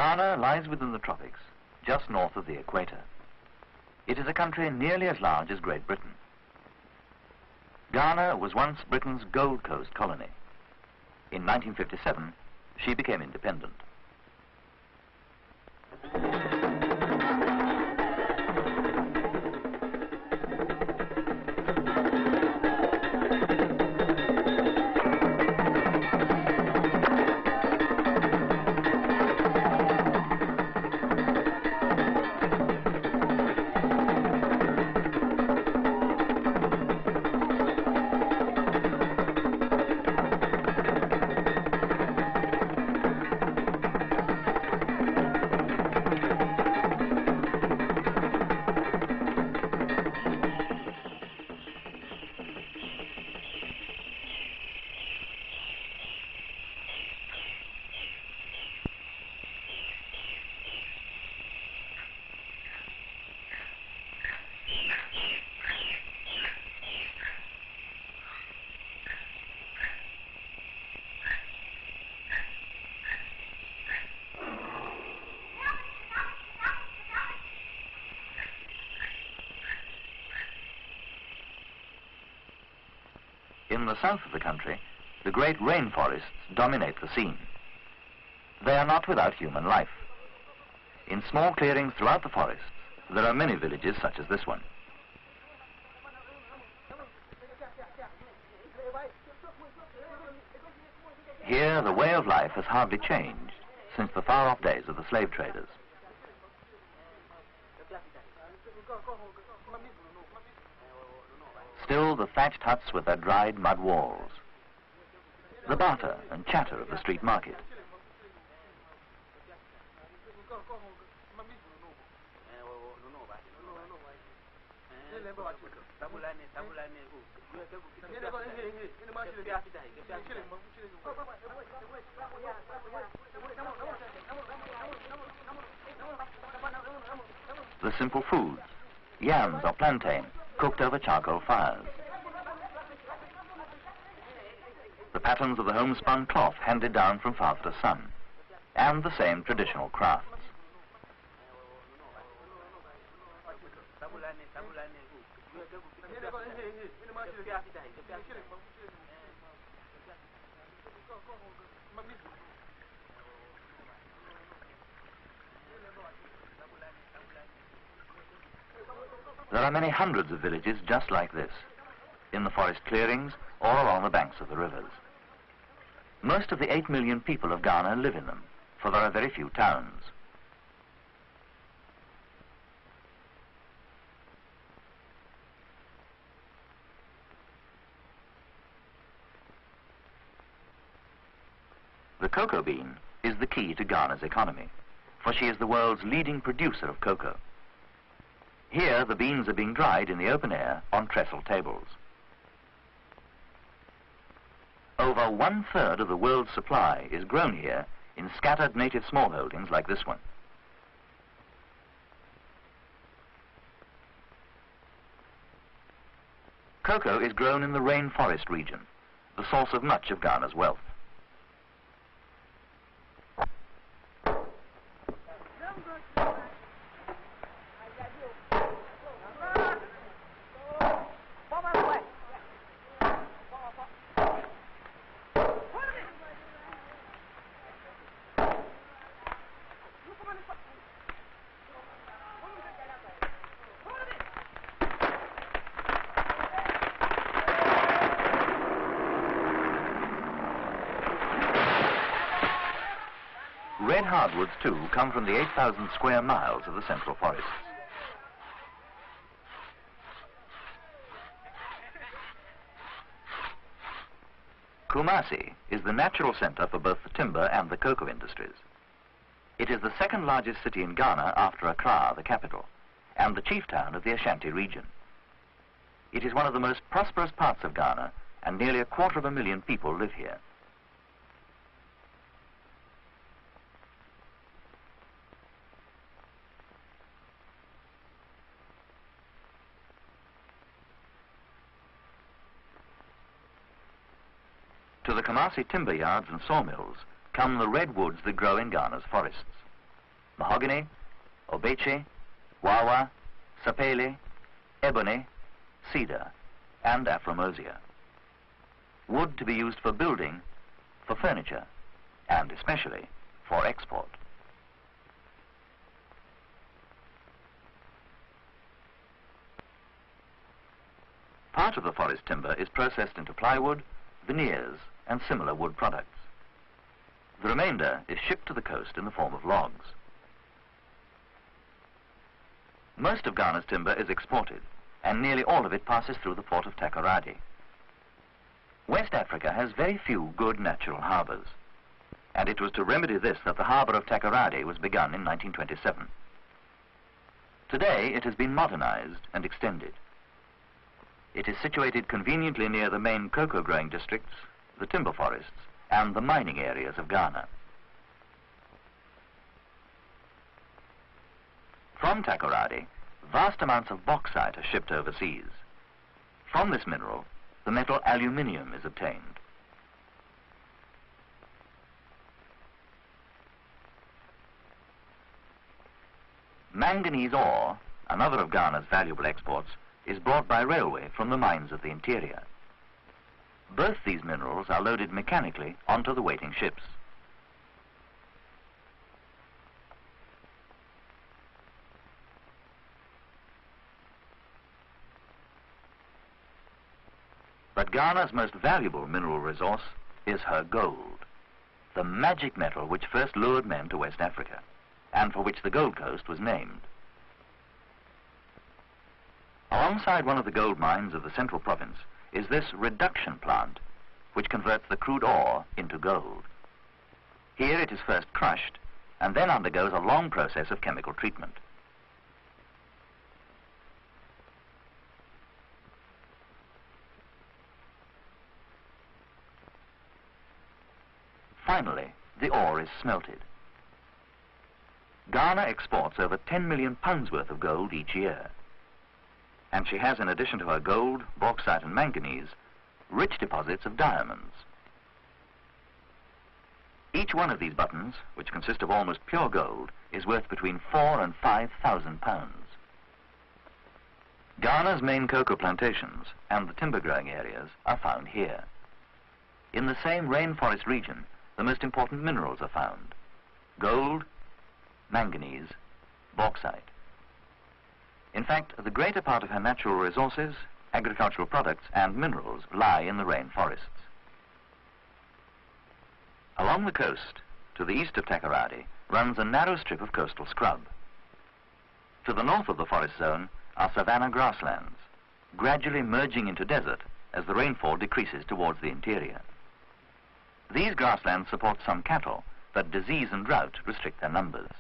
Ghana lies within the tropics, just north of the equator. It is a country nearly as large as Great Britain. Ghana was once Britain's Gold Coast colony. In 1957, she became independent. In the south of the country, the great rainforests dominate the scene. They are not without human life. In small clearings throughout the forests, there are many villages such as this one. Here, the way of life has hardly changed since the far-off days of the slave traders. Still the thatched huts with their dried mud walls, the barter and chatter of the street market. The simple foods, yams or plantain, cooked over charcoal fires. The patterns of the homespun cloth handed down from father to son, and the same traditional crafts. There are many hundreds of villages just like this, in the forest clearings or along the banks of the rivers. Most of the 8 million people of Ghana live in them, for there are very few towns. The cocoa bean is the key to Ghana's economy, for she is the world's leading producer of cocoa. Here, the beans are being dried in the open air on trestle tables. Over 1/3 of the world's supply is grown here in scattered native smallholdings like this one. Cocoa is grown in the rainforest region, the source of much of Ghana's wealth. Red hardwoods, too, come from the 8,000 square miles of the central forests. Kumasi is the natural center for both the timber and the cocoa industries. It is the second largest city in Ghana after Accra, the capital, and the chief town of the Ashanti region. It is one of the most prosperous parts of Ghana, and nearly 250,000 people live here. To the Kumasi timber yards and sawmills come the red woods that grow in Ghana's forests. mahogany, obeche, wawa, sapele, ebony, cedar, and afromosia. Wood to be used for building, for furniture, and especially for export. Part of the forest timber is processed into plywood, veneers, and similar wood products. The remainder is shipped to the coast in the form of logs. Most of Ghana's timber is exported, and nearly all of it passes through the port of Takoradi. West Africa has very few good natural harbours, and it was to remedy this that the harbour of Takoradi was begun in 1927. Today it has been modernised and extended. It is situated conveniently near the main cocoa growing districts, the timber forests, and the mining areas of Ghana. From Takoradi, vast amounts of bauxite are shipped overseas. From this mineral, the metal aluminium is obtained. Manganese ore, another of Ghana's valuable exports, is brought by railway from the mines of the interior. Both these minerals are loaded mechanically onto the waiting ships. But Ghana's most valuable mineral resource is her gold, the magic metal which first lured men to West Africa, and for which the Gold Coast was named. Alongside one of the gold mines of the central province is this reduction plant, which converts the crude ore into gold. Here it is first crushed and then undergoes a long process of chemical treatment. Finally, the ore is smelted. Ghana exports over 10 million pounds worth of gold each year. And she has, in addition to her gold, bauxite and manganese, rich deposits of diamonds. Each one of these buttons, which consist of almost pure gold, is worth between 4,000 and 5,000 pounds. Ghana's main cocoa plantations and the timber growing areas are found here. In the same rainforest region, the most important minerals are found: gold, manganese, bauxite. In fact, the greater part of her natural resources, agricultural products, and minerals lie in the rainforests. Along the coast, to the east of Takoradi, runs a narrow strip of coastal scrub. To the north of the forest zone are savanna grasslands, gradually merging into desert as the rainfall decreases towards the interior. These grasslands support some cattle, but disease and drought restrict their numbers.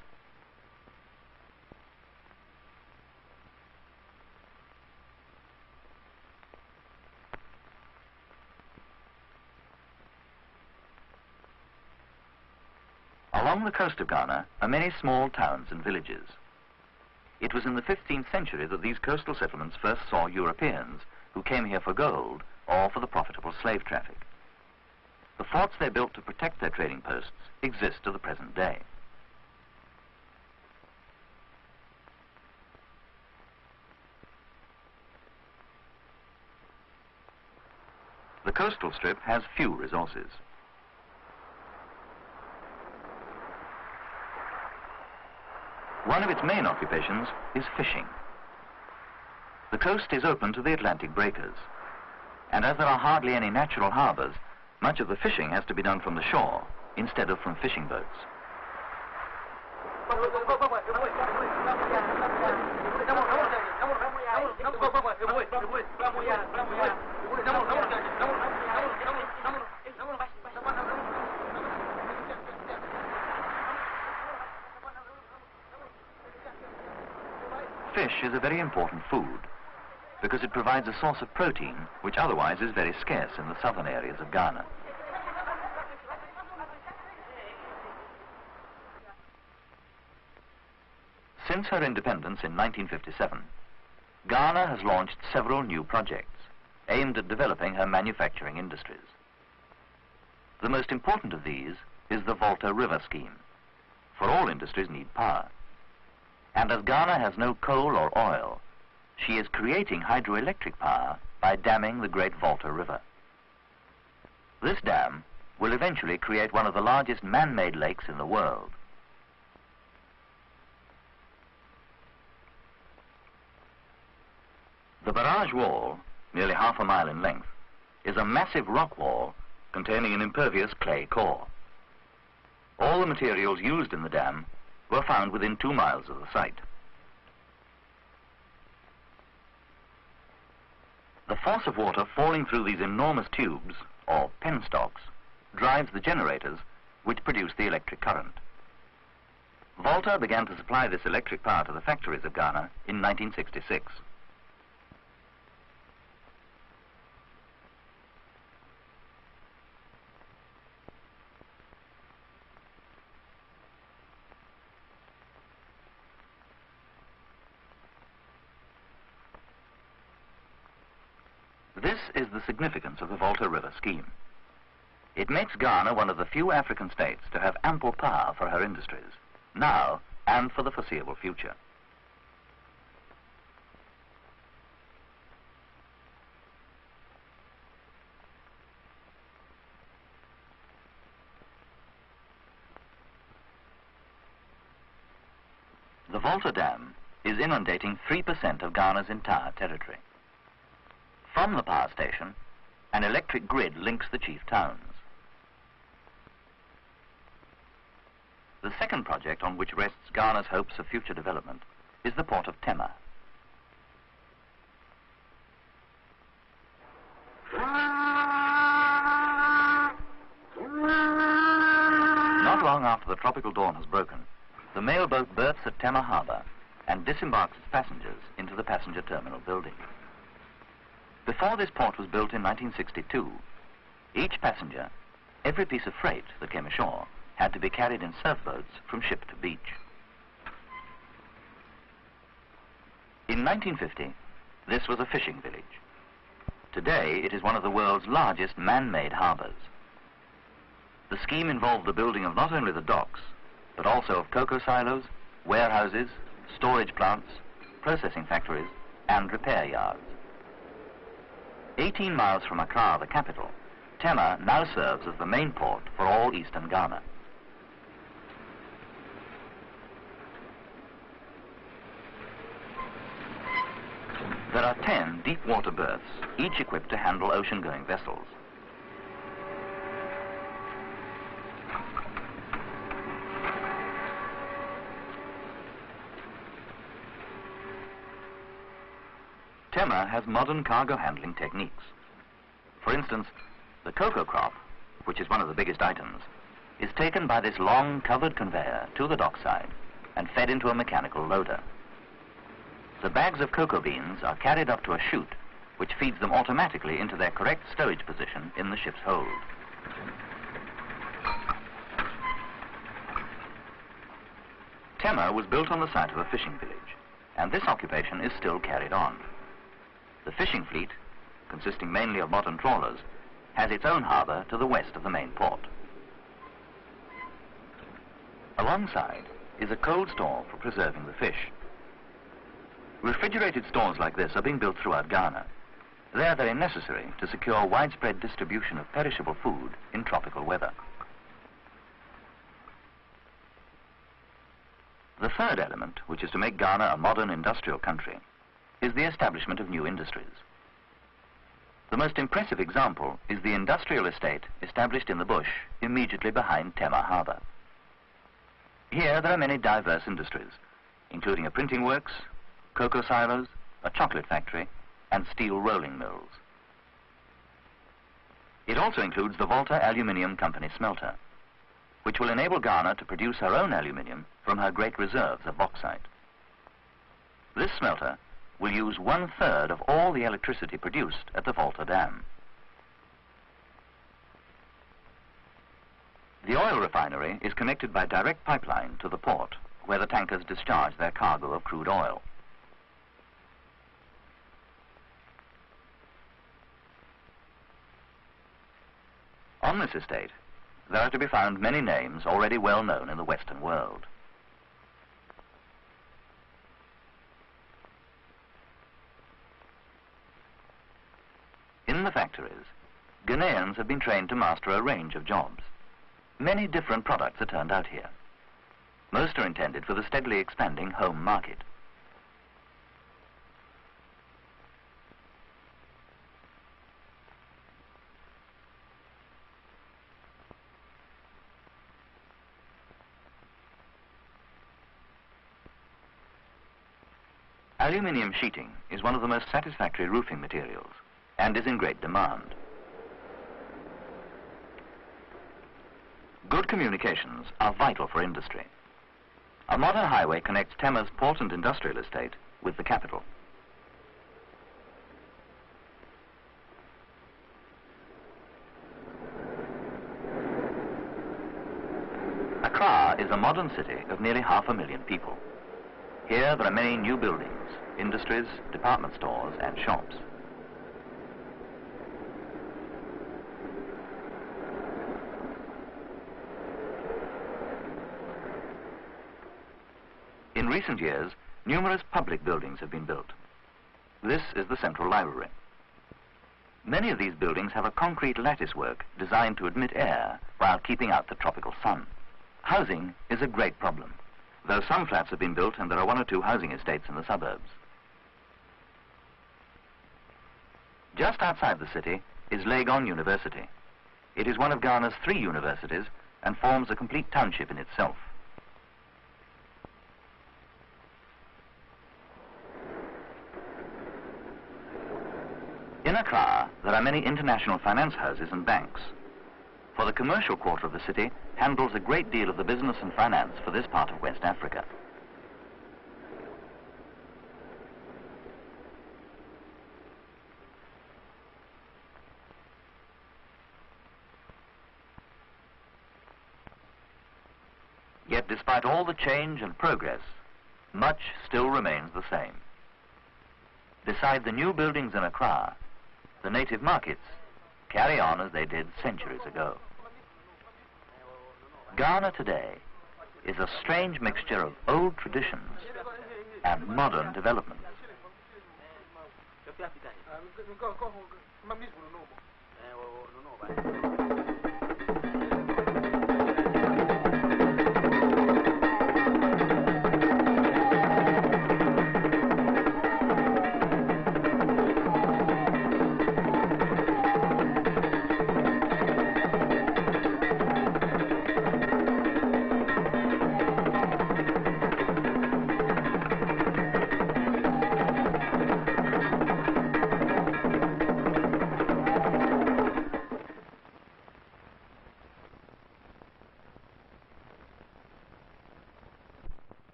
Along the coast of Ghana are many small towns and villages. It was in the 15th century that these coastal settlements first saw Europeans who came here for gold or for the profitable slave traffic. The forts they built to protect their trading posts exist to the present day. The coastal strip has few resources. One of its main occupations is fishing. The coast is open to the Atlantic breakers, and as there are hardly any natural harbours, much of the fishing has to be done from the shore instead of from fishing boats. Fish is a very important food because it provides a source of protein which otherwise is very scarce in the southern areas of Ghana. Since her independence in 1957, Ghana has launched several new projects aimed at developing her manufacturing industries. The most important of these is the Volta River scheme, for all industries need power, And as Ghana has no coal or oil, she is creating hydroelectric power by damming the great Volta River. This dam will eventually create one of the largest man-made lakes in the world. The barrage wall, nearly half a mile in length, is a massive rock wall containing an impervious clay core. All the materials used in the dam were found within 2 miles of the site. The force of water falling through these enormous tubes, or penstocks, drives the generators which produce the electric current. Volta began to supply this electric power to the factories of Ghana in 1966. This is the significance of the Volta River scheme. It makes Ghana one of the few African states to have ample power for her industries, now and for the foreseeable future. The Volta Dam is inundating 3% of Ghana's entire territory. From the power station, an electric grid links the chief towns. The second project on which rests Ghana's hopes of future development is the port of Tema. Not long after the tropical dawn has broken, the mail boat berths at Tema Harbour and disembarks its passengers into the passenger terminal building. Before this port was built in 1962, each passenger, every piece of freight that came ashore, had to be carried in surf boats from ship to beach. In 1950, this was a fishing village. Today, it is one of the world's largest man-made harbours. The scheme involved the building of not only the docks, but also of cocoa silos, warehouses, storage plants, processing factories, and repair yards. 18 miles from Accra, the capital, Tema now serves as the main port for all eastern Ghana. There are 10 deep water berths, each equipped to handle ocean-going vessels. Tema has modern cargo handling techniques. For instance, the cocoa crop, which is one of the biggest items, is taken by this long covered conveyor to the dockside and fed into a mechanical loader. The bags of cocoa beans are carried up to a chute, which feeds them automatically into their correct stowage position in the ship's hold. Tema was built on the site of a fishing village, and this occupation is still carried on. The fishing fleet, consisting mainly of modern trawlers, has its own harbour to the west of the main port. Alongside is a cold store for preserving the fish. Refrigerated stores like this are being built throughout Ghana. They are very necessary to secure widespread distribution of perishable food in tropical weather. The third element, which is to make Ghana a modern industrial country, is the establishment of new industries. The most impressive example is the industrial estate established in the bush immediately behind Tema Harbour. Here there are many diverse industries, including a printing works, cocoa silos, a chocolate factory, and steel rolling mills. It also includes the Volta Aluminium Company smelter, which will enable Ghana to produce her own aluminium from her great reserves of bauxite. This smelter will use 1/3 of all the electricity produced at the Volta Dam. The oil refinery is connected by direct pipeline to the port, where the tankers discharge their cargo of crude oil. On this estate, there are to be found many names already well known in the Western world. In the factories, Ghanaians have been trained to master a range of jobs. Many different products are turned out here. Most are intended for the steadily expanding home market. Aluminium sheeting is one of the most satisfactory roofing materials and is in great demand. Good communications are vital for industry. A modern highway connects Tema's port and industrial estate with the capital. Accra is a modern city of nearly 500,000 people. Here there are many new buildings, industries, department stores and shops. In recent years, numerous public buildings have been built. This is the Central Library. Many of these buildings have a concrete lattice work designed to admit air while keeping out the tropical sun. Housing is a great problem, though some flats have been built and there are 1 or 2 housing estates in the suburbs. Just outside the city is Legon University. It is one of Ghana's 3 universities and forms a complete township in itself. In Accra, there are many international finance houses and banks. For the commercial quarter of the city handles a great deal of the business and finance for this part of West Africa. Yet despite all the change and progress, much still remains the same. Beside the new buildings in Accra, the native markets carry on as they did centuries ago. Ghana today is a strange mixture of old traditions and modern developments.